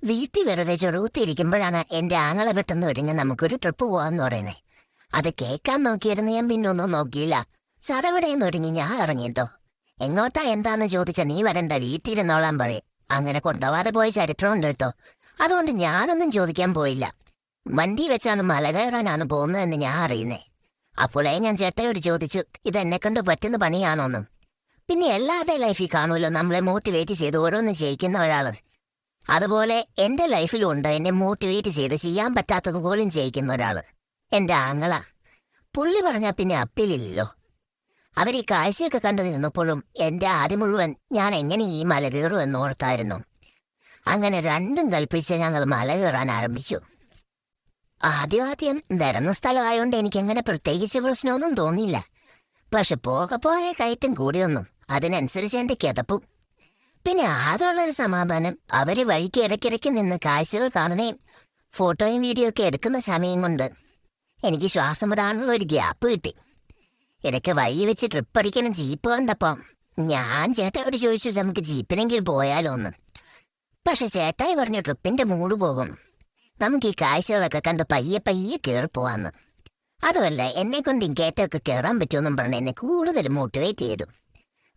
വീട്ടിൽ വെറുതെ ചെറുത്തിരിക്കുമ്പോഴാണ് എന്റെ ആങ്ങളെ പെട്ടെന്ന് ഒരുങ്ങി നമുക്കൊരു ട്രിപ്പ് പോവാന്ന് പറയുന്നേ. അത് കേൾക്കാൻ നോക്കിയിരുന്ന ഞാൻ പിന്നൊന്നും നോക്കിയില്ല. ചടവിടയെന്ന് ഒരുങ്ങി ഞാൻ ഇറങ്ങിട്ടോ. എങ്ങോട്ടാ എന്താന്ന് ചോദിച്ച നീ വരണ്ട വീട്ടിലിരുന്നോളാൻ പറയും. അങ്ങനെ കൊണ്ടുപോവാതെ പോയ ചരിത്രമുണ്ട് കേട്ടോ. അതുകൊണ്ട് ഞാനൊന്നും ചോദിക്കാൻ പോയില്ല. വണ്ടി വെച്ചാണ് മല കയറാനാണ് പോകുന്നതെന്ന് ഞാൻ അറിയുന്നേ. അപ്പോഴേ ഞാൻ ചേട്ടയോട് ചോദിച്ചു, ഇതെന്നെ കൊണ്ട് പറ്റുന്ന പണിയാണോന്നും. പിന്നെ എല്ലാവരുടെയും ലൈഫിൽ കാണുമല്ലോ നമ്മളെ മോട്ടിവേറ്റ് ചെയ്ത് ഓരോന്നും ചെയ്യിക്കുന്ന ഒരാള്. അതുപോലെ എന്റെ ലൈഫിലും ഉണ്ട് എന്നെ മോട്ടിവേറ്റ് ചെയ്ത് ചെയ്യാൻ പറ്റാത്തത് പോലും ചെയ്യിക്കുന്ന ഒരാള്, എന്റെ ആങ്ങള. പുള്ളി പറഞ്ഞാൽ പിന്നെ അപ്പീലില്ലല്ലോ. അവർ ഈ കാഴ്ചയൊക്കെ കണ്ടു നിന്നപ്പോഴും എന്റെ ആദ്യം മുഴുവൻ ഞാൻ എങ്ങനെ ഈ മല കയറുമെന്ന് ഓർത്തായിരുന്നു. അങ്ങനെ രണ്ടും കൽപ്പിച്ച് ഞങ്ങൾ മല കയറാൻ ആരംഭിച്ചു. ആദ്യം നിരന്ന സ്ഥലമായോണ്ട് എനിക്കങ്ങനെ പ്രത്യേകിച്ച് പ്രശ്നമൊന്നും തോന്നിയില്ല. പക്ഷെ പോയ കയറ്റം കൂടിയൊന്നും അതിനനുസരിച്ച് എന്റെ കിതപ്പും. പിന്നെ ആദ്യമുള്ളൊരു സമാധാനം അവര് വഴിക്ക് ഇടയ്ക്കിടയ്ക്ക് നിന്ന് കാഴ്ചകൾ കാണുകയും ഫോട്ടോയും വീഡിയോ ഒക്കെ എടുക്കുന്ന സമയം കൊണ്ട് എനിക്ക് ശ്വാസം വിടാനുള്ള ഒരു ഗ്യാപ്പ് കിട്ടി. ഇടയ്ക്ക് വഴി വെച്ച് ട്രിപ്പ് അടിക്കണം ജീപ്പ് കണ്ടപ്പം ഞാൻ ചേട്ടായോട് ചോദിച്ചു, നമുക്ക് ജീപ്പിനെങ്കിലും പോയാലോ എന്ന്. പക്ഷെ ചേട്ടായി പറഞ്ഞു ട്രിപ്പിന്റെ മൂഡ് പോകും, നമുക്ക് ഈ കാഴ്ചകളൊക്കെ കണ്ട് പയ്യെ കയറിപ്പോവാന്ന്. അതുമല്ല എന്നെ കൊണ്ട് ഇങ്കേറ്റൊക്കെ കയറാൻ പറ്റുമെന്നും പറഞ്ഞ് എന്നെ കൂടുതൽ മോട്ടിവേറ്റ് ചെയ്തു.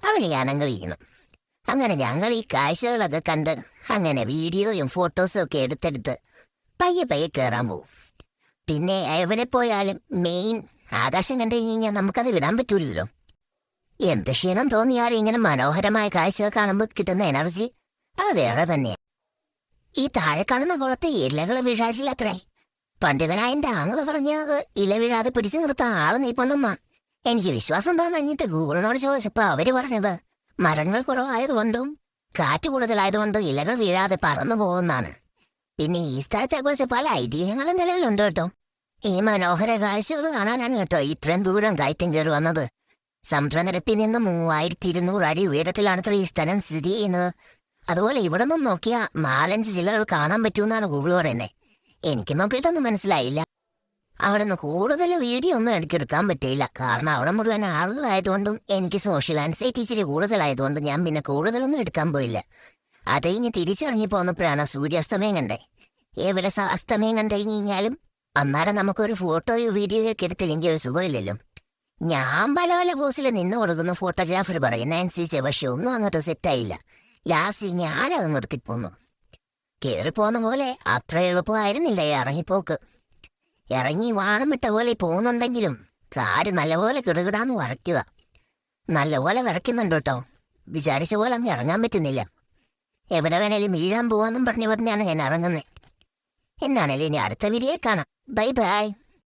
അവർ ഞാനങ്ങ് വീണു. അങ്ങനെ ഞങ്ങൾ ഈ കാഴ്ചകളൊക്കെ കണ്ട് അങ്ങനെ വീഡിയോയും ഫോട്ടോസും ഒക്കെ എടുത്തെടുത്ത് പയ്യെ കയറാൻ പോകും. പിന്നെ എവിടെ പോയാലും മെയിൻ ആകാശം കണ്ടു കഴിഞ്ഞാൽ നമുക്കത് വിടാൻ പറ്റൂലല്ലോ. എന്ത് ക്ഷീണം തോന്നിയാലും ഇങ്ങനെ മനോഹരമായ കാഴ്ചകൾ കാണുമ്പോൾ കിട്ടുന്ന എനർജി അത് വേറെ തന്നെയാണ്. ഈ താഴെ കാണുന്ന കുളത്തെ ഇലകൾ വീഴാറ്റില്ലത്രേ. പണ്ഡിതനായ എന്റെ ആങ്ങള പറഞ്ഞത് ഇല വീഴാതെ പിടിച്ചു നിർത്താൻ ആള് നീപ്പണ്ണമ്മ. എനിക്ക് വിശ്വാസം തോന്നിട്ട് ഗൂഗിളിനോട് ചോദിച്ചപ്പോൾ അവര് പറഞ്ഞത് മരങ്ങൾ കുറവായതുകൊണ്ടും കാറ്റ് കൂടുതലായതുകൊണ്ടും ഇലകൾ വീഴാതെ പറന്നു പോകുന്നതാണ്. പിന്നെ ഈ സ്ഥലത്തെക്കുറിച്ച് പല ഐതിഹ്യങ്ങളും നിലവിലുണ്ട് കേട്ടോ. ഈ മനോഹര കാഴ്ചകൾ കാണാനാണ് കേട്ടോ ഇത്രയും ദൂരം കയറ്റം കയറി വന്നത്. സമുദ്രനിരപ്പിൽ നിന്ന് 3200 അടി ഉയരത്തിലാണ് ഈ സ്ഥലം സ്ഥിതി ചെയ്യുന്നത്. അതുപോലെ ഇവിടെ നിന്ന് നോക്കിയാൽ 4-5 ജില്ലകൾ കാണാൻ പറ്റുമെന്നാണ് ഗൂഗിൾ പറയുന്നത്. എനിക്ക് നോക്കിയിട്ടൊന്നും മനസ്സിലായില്ല. അവിടെ നിന്ന് കൂടുതൽ വീഡിയോ ഒന്നും എടുക്കാൻ പറ്റിയില്ല. കാരണം അവിടെ മുഴുവൻ ആളുകളായതുകൊണ്ടും എനിക്ക് സോഷ്യൽ ആൻസൈറ്റി ഇച്ചിരി കൂടുതലായതുകൊണ്ടും ഞാൻ പിന്നെ കൂടുതലൊന്നും എടുക്കാൻ പോയില്ല. അത് കഴിഞ്ഞ് തിരിച്ചറിഞ്ഞു പോന്നപ്പോഴാണ് സൂര്യാസ്തമയം കണ്ടേ. എവിടെ അസ്തമയം കണ്ടു കഴിഞ്ഞാലും അന്നേരം നമുക്കൊരു ഫോട്ടോയോ വീഡിയോയോ ഒക്കെ എടുത്തില്ലെങ്കിൽ ഒരു സുഖമില്ലല്ലോ. ഞാൻ പല പോസിൽ നിന്ന് കൊടുക്കുന്ന ഫോട്ടോഗ്രാഫർ പറയുന്ന അനുസരിച്ച് പക്ഷെ ഒന്നും അങ്ങോട്ട് സെറ്റായില്ല. ലാസ്റ്റ് ഞാനത് നിർത്തിപ്പോന്നു. കയറിപ്പോന്ന പോലെ അത്ര എളുപ്പമായിരുന്നില്ല ഇറങ്ങിപ്പോക്ക്. ഇറങ്ങി വാണം വിട്ട പോലെ പോകുന്നുണ്ടെങ്കിലും കാര് നല്ലപോലെ കിടുകിടാന്ന് വരയ്ക്കുക. നല്ലപോലെ വരയ്ക്കുന്നുണ്ട് കേട്ടോ. വിചാരിച്ച പോലെ അങ്ങ് ഇറങ്ങാൻ പറ്റുന്നില്ല. എവിടെ വേണേലും വീഴാൻ പോവാന്നും പറഞ്ഞാണ് ഞാൻ ഇറങ്ങുന്നത്. എന്നാണേലും ഇനി അടുത്ത വീഡിയോ കാണാം. ബൈ.